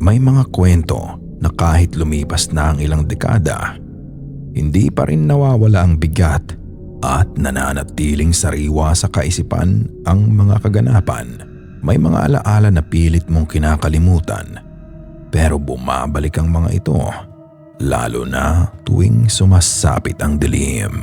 May mga kwento na kahit lumipas na ang ilang dekada, hindi pa rin nawawala ang bigat at nananatiling sariwa sa kaisipan ang mga kaganapan. May mga alaala na pilit mong kinakalimutan, pero bumabalik ang mga ito, lalo na tuwing sumasapit ang dilim.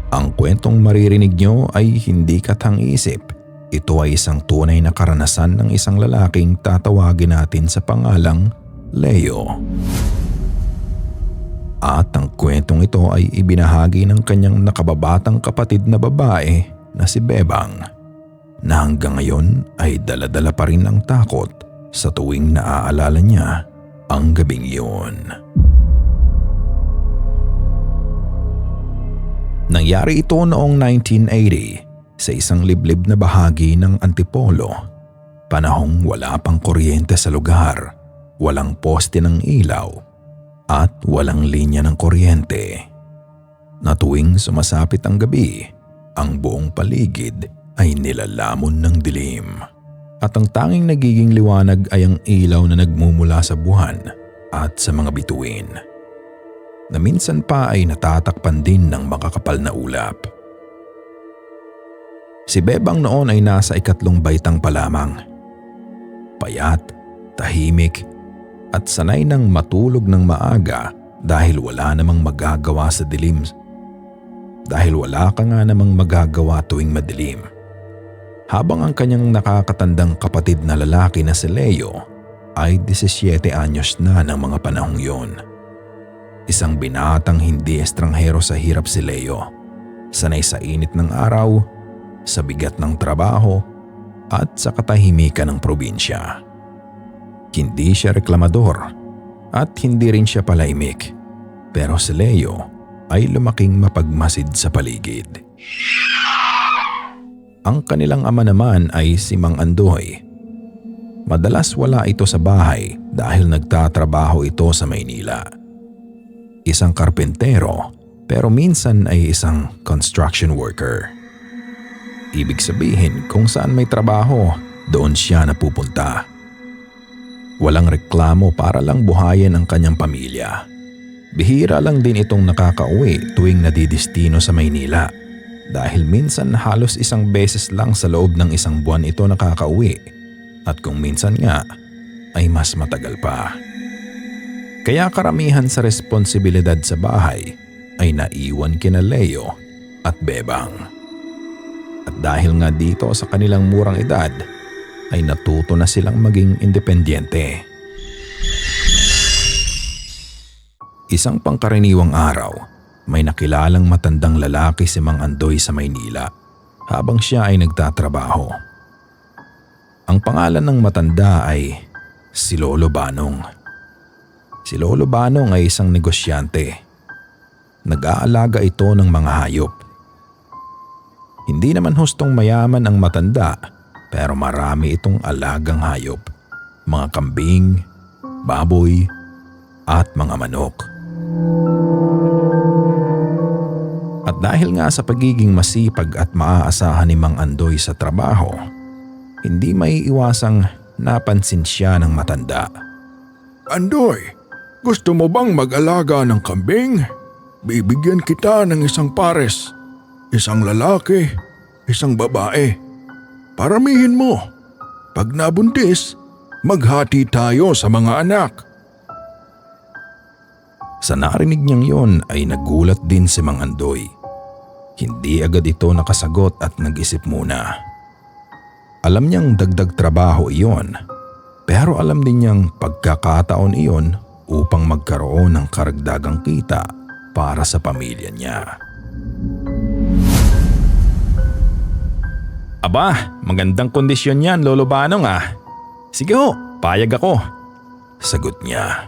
Ang kwentong maririnig nyo ay hindi katang-isip. Ito ay isang tunay na karanasan ng isang lalaking tatawagin natin sa pangalang Leo. At ang kwentong ito ay ibinahagi ng kanyang nakababatang kapatid na babae na si Bebang, na hanggang ngayon ay dala-dala pa rin ang takot sa tuwing naaalala niya ang gabing iyon. Nangyari ito noong 1980 sa isang liblib na bahagi ng Antipolo. Panahong wala pang kuryente sa lugar, walang poste ng ilaw, at walang linya ng kuryente. Na tuwing sumasapit ang gabi, ang buong paligid ay nilalamon ng dilim. At ang tanging nagiging liwanag ay ang ilaw na nagmumula sa buwan at sa mga bituin, na minsan pa ay natatakpan din ng makakapal na ulap. Si Bebang noon ay nasa 3 baitang pa lamang. Payat, tahimik, at sanay ng matulog ng maaga dahil wala namang magagawa sa dilim. Dahil wala ka nga namang magagawa tuwing madilim. Habang ang kanyang nakakatandang kapatid na lalaki na si Leo ay 17 anyos na ng mga panahong yon. Isang binatang hindi estranghero sa hirap si Leo, sanay sa init ng araw, sa bigat ng trabaho, at sa katahimikan ng probinsya. Hindi siya reklamador at hindi rin siya palaimik, pero si Leo ay lumaking mapagmasid sa paligid. Ang kanilang ama naman ay si Mang Andoy. Madalas wala ito sa bahay dahil nagtatrabaho ito sa Maynila. Isang karpentero, pero minsan ay isang construction worker. Ibig sabihin, kung saan may trabaho, doon siya napupunta. Walang reklamo para lang buhayin ang kanyang pamilya. Bihira lang din itong nakakauwi tuwing nadidistino sa Maynila, dahil minsan halos 1 beses lang sa loob ng 1 buwan ito nakakauwi, at kung minsan nga ay mas matagal pa. Kaya karamihan sa responsibilidad sa bahay ay naiwan kina Leo at Bebang. At dahil nga dito sa kanilang murang edad, ay natuto na silang maging independyente. Isang pangkaraniwang araw, may nakilalang matandang lalaki si Mang Andoy sa Maynila habang siya ay nagtatrabaho. Ang pangalan ng matanda ay si Lolo Banong. Si Lolo Banong ay isang negosyante. Nag-aalaga ito ng mga hayop. Hindi naman hustong mayaman ang matanda, pero marami itong alagang hayop, mga kambing, baboy, at mga manok. At dahil nga sa pagiging masipag at maaasahan ni Mang Andoy sa trabaho, hindi may iwasang napansin siya ng matanda. Andoy, gusto mo bang mag-alaga ng kambing? Bibigyan kita ng 1 pares, 1 lalaki, 1 babae. Paramihin mo. Pag nabuntis, maghati tayo sa mga anak. Sa narinig niyang yon ay nagulat din si Mang Andoy. Hindi agad ito nakasagot at nag-isip muna. Alam niyang dagdag trabaho iyon, pero alam din niyang pagkakataon iyon upang magkaroon ng karagdagang kita para sa pamilya niya. Aba, magandang kondisyon yan, Lolo Banong ah. Sige ho, payag ako. Sagot niya.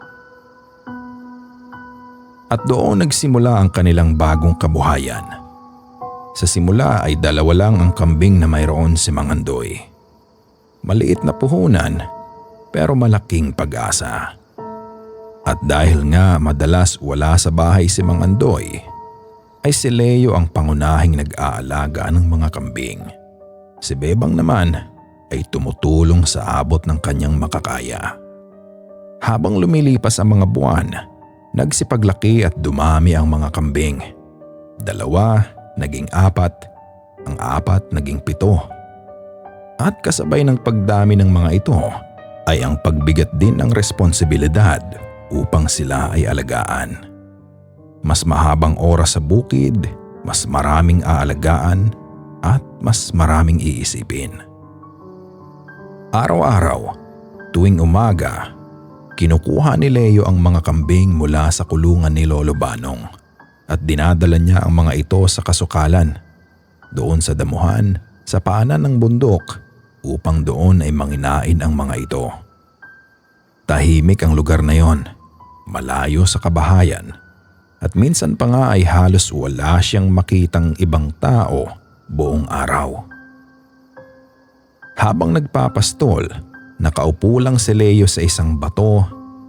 At doon nagsimula ang kanilang bagong kabuhayan. Sa simula ay 2 lang ang kambing na mayroon si Mang Andoy. Maliit na puhunan, pero malaking pag-asa. At dahil nga madalas wala sa bahay si Mang Andoy, ay si Leo ang pangunahing nag-aalaga ng mga kambing. Si Bebang naman ay tumutulong sa abot ng kanyang makakaya. Habang lumilipas ang mga buwan, nagsipaglaki at dumami ang mga kambing. 2 naging 4, ang 4 naging 7. At kasabay ng pagdami ng mga ito ay ang pagbigat din ng responsibilidad upang sila ay alagaan. Mas mahabang oras sa bukid, mas maraming aalagaan at mas maraming iisipin. Araw-araw, tuwing umaga, kinukuha ni Leo ang mga kambing mula sa kulungan ni Lolo Banong at dinadala niya ang mga ito sa kasukalan, doon sa damuhan, sa paanan ng bundok upang doon ay manginain ang mga ito. Tahimik ang lugar na yon, malayo sa kabahayan at minsan pa nga ay halos wala siyang makitang ibang tao buong araw. Habang nagpapastol, nakaupo lang si Leo sa isang bato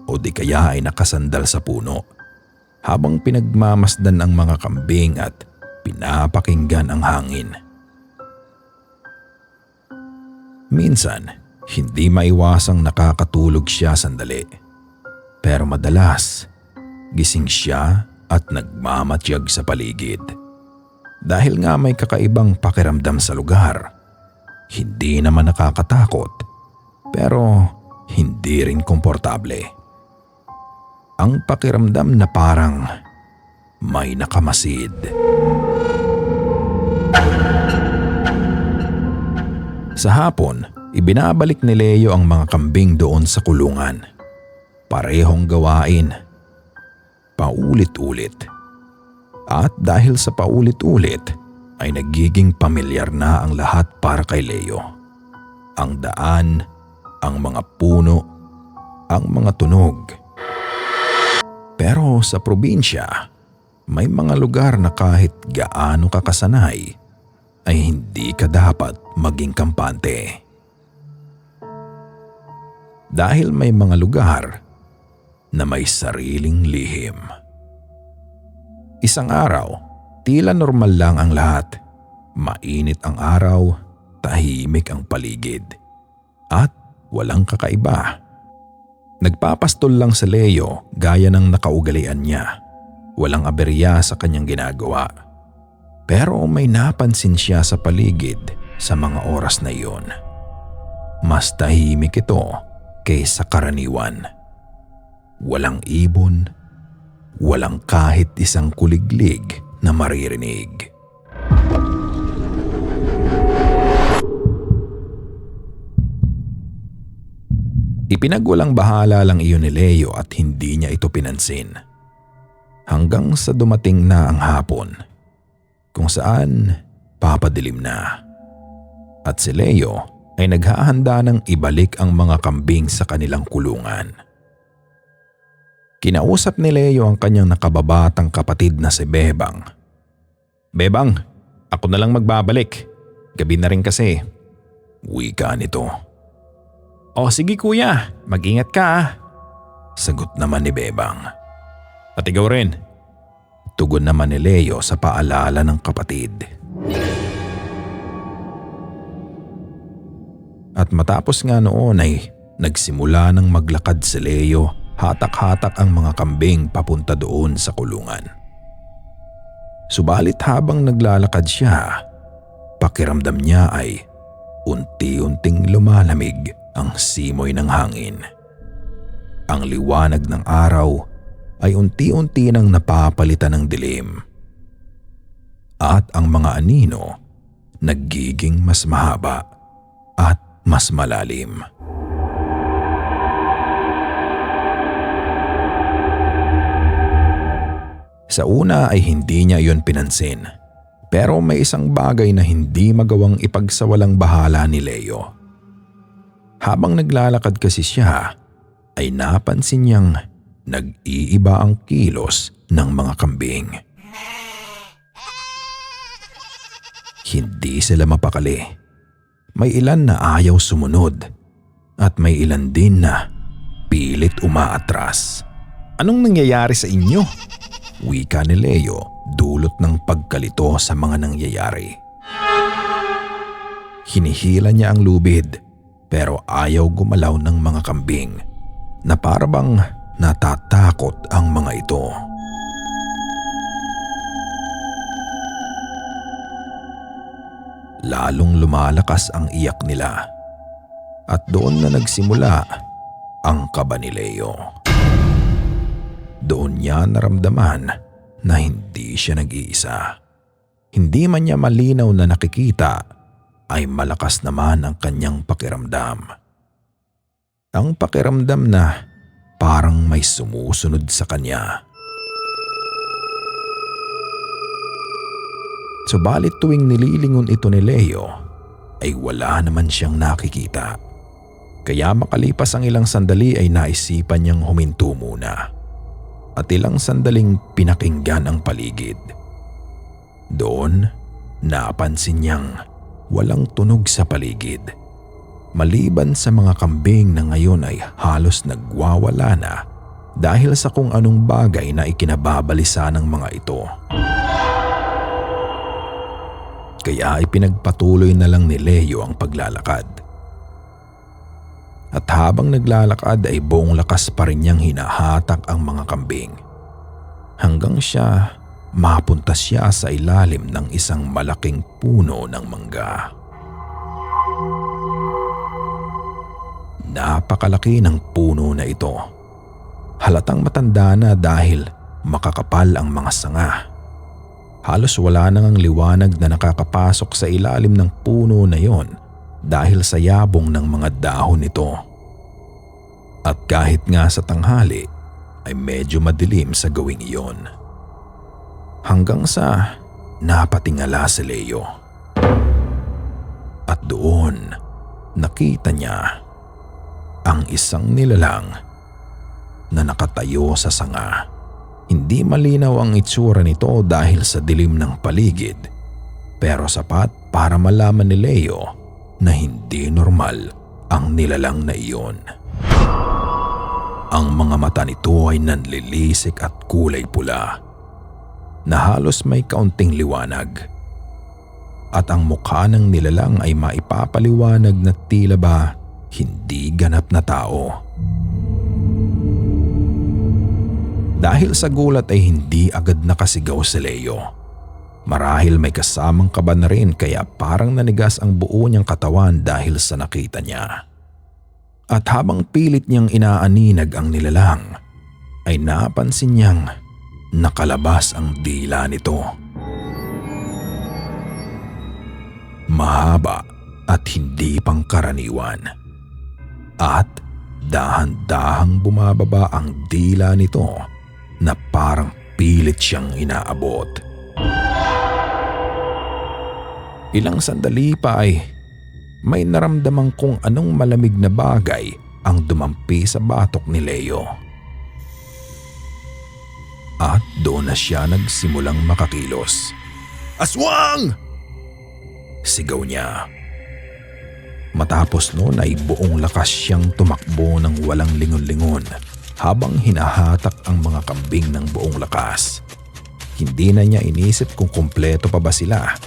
o di kaya ay nakasandal sa puno habang pinagmamasdan ang mga kambing at pinapakinggan ang hangin. Minsan, hindi maiwasang nakakatulog siya sandali. Pero madalas, gising siya at nagmamatyag sa paligid. Dahil nga may kakaibang pakiramdam sa lugar. Hindi naman nakakatakot, pero hindi rin komportable. Ang pakiramdam na parang may nakamasid. Sa hapon, ibinabalik ni Leo ang mga kambing doon sa kulungan. Parehong gawain. Paulit-ulit. At dahil sa paulit-ulit, ay nagiging pamilyar na ang lahat para kay Leo. Ang daan, ang mga puno, ang mga tunog. Pero sa probinsya, may mga lugar na kahit gaano ka kasanay, ay hindi ka dapat maging kampante. Dahil may mga lugar na may sariling lihim. Isang araw, tila normal lang ang lahat. Mainit ang araw, tahimik ang paligid. At walang kakaiba. Nagpapastol lang si Leo gaya ng nakaugalian niya. Walang aberya sa kanyang ginagawa. Pero may napansin siya sa paligid sa mga oras na iyon. Mas tahimik ito kaysa karaniwan. Walang ibon, walang kahit isang kuliglig na maririnig. Ipinagwalang bahala lang iyon ni Leo at hindi niya ito pinansin. Hanggang sa dumating na ang hapon, kung saan papadilim na. At si Leo ay naghahanda ng ibalik ang mga kambing sa kanilang kulungan. Kinausap ni Leo ang kanyang nakababatang kapatid na si Bebang. "Bebang, ako na lang magbabalik. Gabi na rin kasi." Wika nito. "O sige kuya, mag-ingat ka ah." Sagot naman ni Bebang. "At ikaw rin." Tugon naman ni Leo sa paalala ng kapatid. At matapos nga noon ay nagsimula ng maglakad si Leo. Hatak-hatak ang mga kambing papunta doon sa kulungan. Subalit habang naglalakad siya, pakiramdam niya ay unti-unting lumalamig ang simoy ng hangin. Ang liwanag ng araw ay unti-unti nang napapalitan ng dilim. At ang mga anino nagiging mas mahaba at mas malalim. Sa una ay hindi niya iyon pinansin, pero may isang bagay na hindi magawang ipagsawalang bahala ni Leo. Habang naglalakad kasi siya, ay napansin niyang nag-iiba ang kilos ng mga kambing. Hindi sila mapakali. May ilan na ayaw sumunod at may ilan din na pilit umaatras. "Anong nangyayari sa inyo?" Wika ni Leo dulot ng pagkalito sa mga nangyayari. Hinihila niya ang lubid pero ayaw gumalaw ng mga kambing na parabang natatakot ang mga ito. Lalong lumalakas ang iyak nila at doon na nagsimula ang kaba ni Leo. Doon niya naramdaman na hindi siya nag-iisa. Hindi man niya malinaw na nakikita ay malakas naman ang kanyang pakiramdam. Ang pakiramdam na parang may sumusunod sa kanya. Subalit tuwing nililingon ito ni Leo ay wala naman siyang nakikita. Kaya makalipas ang ilang sandali ay naisipan niyang huminto muna at ilang sandaling pinakinggan ang paligid. Doon napansin niyang walang tunog sa paligid. Maliban sa mga kambing na ngayon ay halos nagwawala na dahil sa kung anong bagay na ikinababalisa ng mga ito. Kaya ipinagpatuloy na lang ni Leo ang paglalakad. At habang naglalakad ay buong lakas pa rin niyang hinahatak ang mga kambing. Hanggang siya mapunta siya sa ilalim ng isang malaking puno ng mangga. Napakalaki ng puno na ito. Halatang matanda na dahil makakapal ang mga sanga. Halos wala nang liwanag na nakakapasok sa ilalim ng puno na yon dahil sa yabong ng mga dahon nito. At kahit nga sa tanghali ay medyo madilim sa gawing iyon. Hanggang sa napatingala si Leo. At doon nakita niya ang isang nilalang na nakatayo sa sanga. Hindi malinaw ang itsura nito dahil sa dilim ng paligid, pero sapat para malaman ni Leo na hindi normal ang nilalang na iyon. Ang mga mata nito ay nanlilisik at kulay pula na halos may kaunting liwanag. At ang mukha ng nilalang ay maipapaliwanag na tila ba hindi ganap na tao. Dahil sa gulat ay hindi agad nakasigaw si Leo. Marahil may kasamang kaba na rin kaya parang nanigas ang buo niyang katawan dahil sa nakita niya. At habang pilit niyang inaaninag ang nilalang, ay napansin niyang nakalabas ang dila nito. Mahaba at hindi pangkaraniwan. At dahan-dahang bumababa ang dila nito na parang pilit siyang inaabot. Ilang sandali pa ay may naramdaman kung anong malamig na bagay ang dumampi sa batok ni Leo. At doon na siya nagsimulang makakilos. "Aswang!" sigaw niya. Matapos noon ay buong lakas siyang tumakbo ng walang lingon-lingon habang hinahatak ang mga kambing ng buong lakas. Hindi na niya inisip kung kumpleto pa ba sila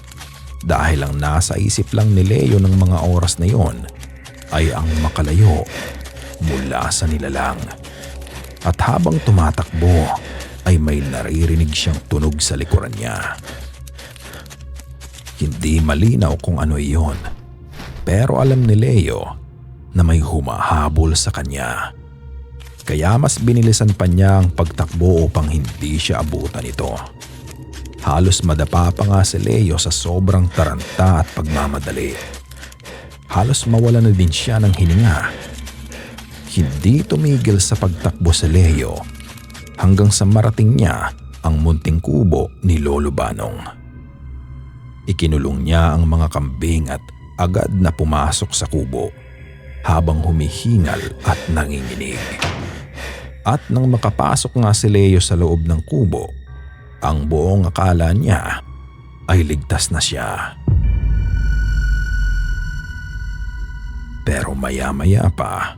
dahil ang nasa isip lang ni Leo ng mga oras na yon ay ang makalayo mula sa nilalang. At habang tumatakbo ay may naririnig siyang tunog sa likuran niya. Hindi malinaw kung ano iyon, pero alam ni Leo na may humahabol sa kanya. Kaya mas binilisan pa niya ang pagtakbo upang hindi siya abutan nito. Halos madapa pa nga si Leo sa sobrang taranta at pagmamadali. Halos mawala na din siya ng hininga. Hindi tumigil sa pagtakbo si Leo hanggang sa marating niya ang munting kubo ni Lolo Banong. Ikinulong niya ang mga kambing at agad na pumasok sa kubo habang humihingal at nanginginig. At nang makapasok nga si Leo sa loob ng kubo, ang buong akala niya ay ligtas na siya. Pero maya-maya pa,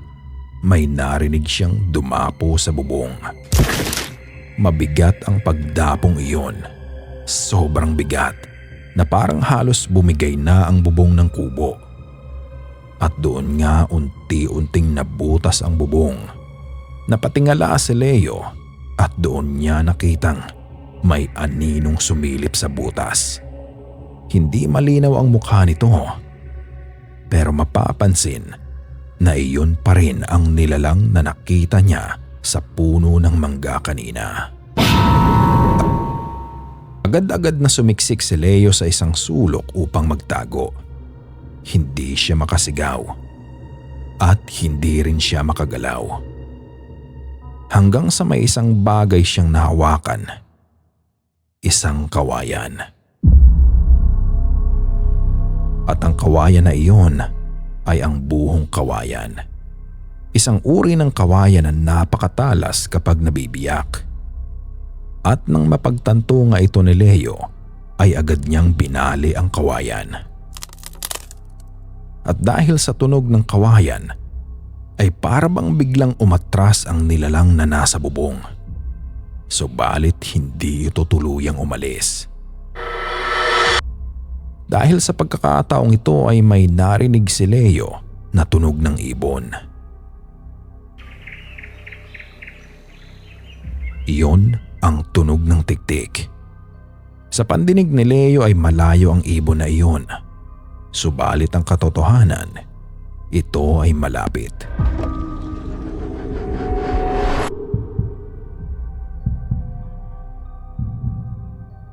may narinig siyang dumapo sa bubong. Mabigat ang pagdapong iyon. Sobrang bigat na parang halos bumigay na ang bubong ng kubo. At doon nga unti-unting nabutas ang bubong. Napatingala si Leo at doon niya nakitang may aninong sumilip sa butas. Hindi malinaw ang mukha nito, pero mapapansin na iyon pa rin ang nilalang na nakita niya sa puno ng mangga kanina. Agad-agad na sumiksik si Leo sa isang sulok upang magtago. Hindi siya makasigaw at hindi rin siya makagalaw. Hanggang sa may isang bagay siyang nahawakan. Isang kawayan. At ang kawayan na iyon ay ang buhong kawayan. Isang uri ng kawayan na napakatalas kapag nabibiyak. At nang mapagtanto nga ito ni Leo, ay agad niyang binali ang kawayan. At dahil sa tunog ng kawayan, ay para bang biglang umatras ang nilalang na nasa bubong. Subalit hindi ito tuluyang umalis. Dahil sa pagkakataong ito ay may narinig si Leo na tunog ng ibon. Iyon ang tunog ng tiktik. Sa pandinig ni Leo ay malayo ang ibon na iyon. Subalit ang katotohanan, ito ay malapit.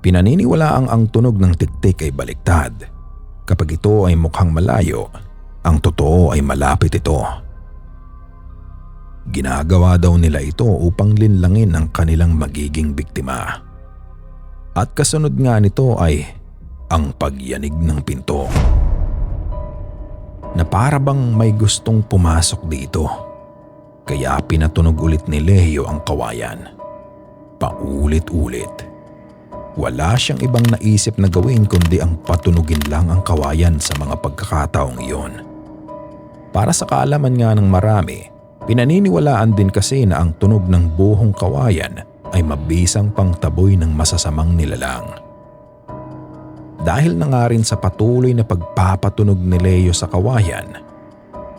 Pinaniniwalaang ang tunog ng tiktik ay baliktad. Kapag ito ay mukhang malayo, ang totoo ay malapit ito. Ginagawa daw nila ito upang linlangin ang kanilang magiging biktima. At kasunod nga nito ay ang pagyanig ng pinto. Na para bang may gustong pumasok dito. Kaya pinatunog ulit ni Leo ang kawayan. Paulit-ulit. Wala siyang ibang naisip na gawin kundi ang patunugin lang ang kawayan sa mga pagkakataong iyon. Para sa kaalaman nga ng marami, pinaniniwalaan din kasi na ang tunog ng buhong kawayan ay mabisang pangtaboy ng masasamang nilalang. Dahil na nga rin sa patuloy na pagpapatunog ni Leo sa kawayan,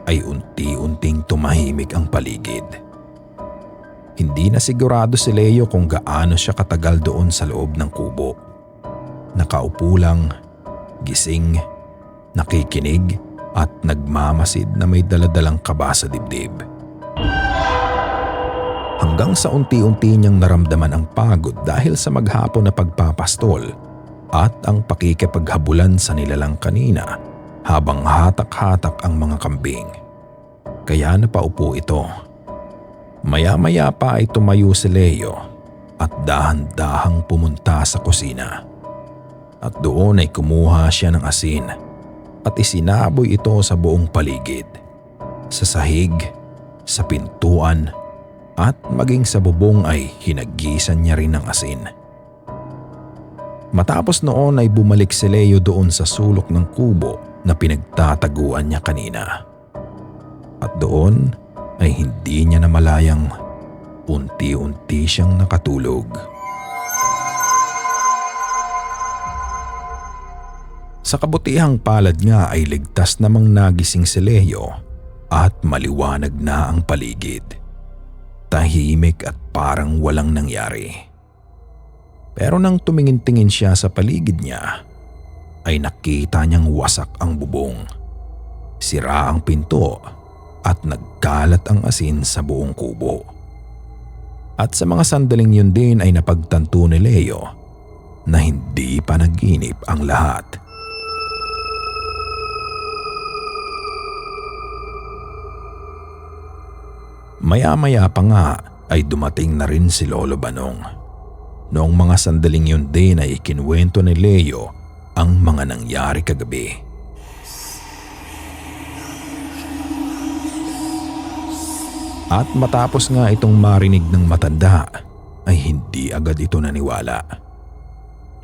ay unti-unting tumahimik ang paligid. Hindi na sigurado si Leo kung gaano siya katagal doon sa loob ng kubo. Nakaupo lang, gising, nakikinig at nagmamasid na may daladalang kaba sa dibdib. Hanggang sa unti-unti niyang naramdaman ang pagod dahil sa maghapon na pagpapastol at ang pakikipaghabulan sa nilalang kanina habang hatak-hatak ang mga kambing. Kaya napaupo ito. Maya-maya pa ay tumayo si Leo at dahan-dahang pumunta sa kusina. At doon ay kumuha siya ng asin at isinaboy ito sa buong paligid. Sa sahig, sa pintuan at maging sa bubong ay hinagisan niya rin ng asin. Matapos noon ay bumalik si Leo doon sa sulok ng kubo na pinagtataguan niya kanina. At doon ay hindi niya namalayang unti-unti siyang nakatulog. Sa kabutihang palad nga ay ligtas namang nagising si Leo at maliwanag na ang paligid. Tahimik at parang walang nangyari. Pero nang tumingin-tingin siya sa paligid niya, ay nakita niyang wasak ang bubong. Sira ang pinto at nagkalat ang asin sa buong kubo. At sa mga sandaling yun din ay napagtanto ni Leo na hindi pa naginip ang lahat. Maya-maya pa nga ay dumating na rin si Lolo Banong. Noong mga sandaling yun din ay ikinuwento ni Leo ang mga nangyari kagabi. At matapos nga itong marinig ng matanda ay hindi agad ito naniwala.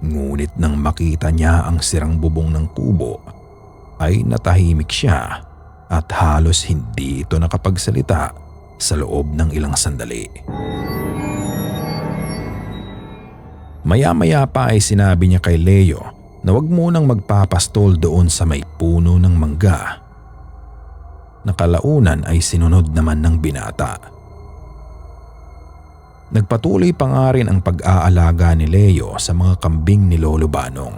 Ngunit nang makita niya ang sirang bubong ng kubo ay natahimik siya at halos hindi ito nakapagsalita sa loob ng ilang sandali. Maya-maya pa ay sinabi niya kay Leo na wag munang magpapastol doon sa may puno ng mangga. Nakalaunan ay sinunod naman ng binata. Nagpatuloy pa nga rin ang pag-aalaga ni Leo sa mga kambing ni Lolo Banong.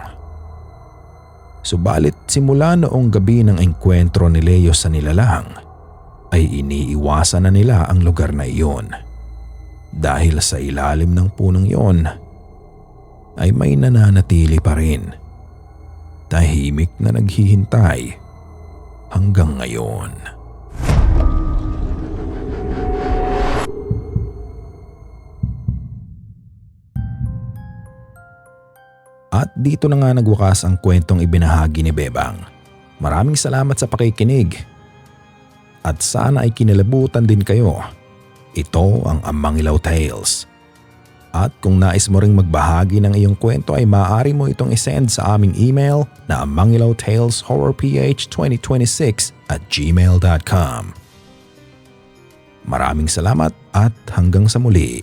Subalit simula noong gabi ng engkwentro ni Leo sa nilalang, ay iniiwasan na nila ang lugar na iyon. Dahil sa ilalim ng punong iyon, ay may nananatili pa rin. Tahimik na naghihintay hanggang ngayon. At dito na nga nagwakas ang kwentong ibinahagi ni Bebang. Maraming salamat sa pakikinig. At sana ay kinalabutan din kayo. Ito ang Amangilaw Tales. At kung nais mo ring magbahagi ng iyong kwento ay maaari mo itong isend sa aming email na amangilawtaleshorrorph2026@gmail.com. Maraming salamat at hanggang sa muli.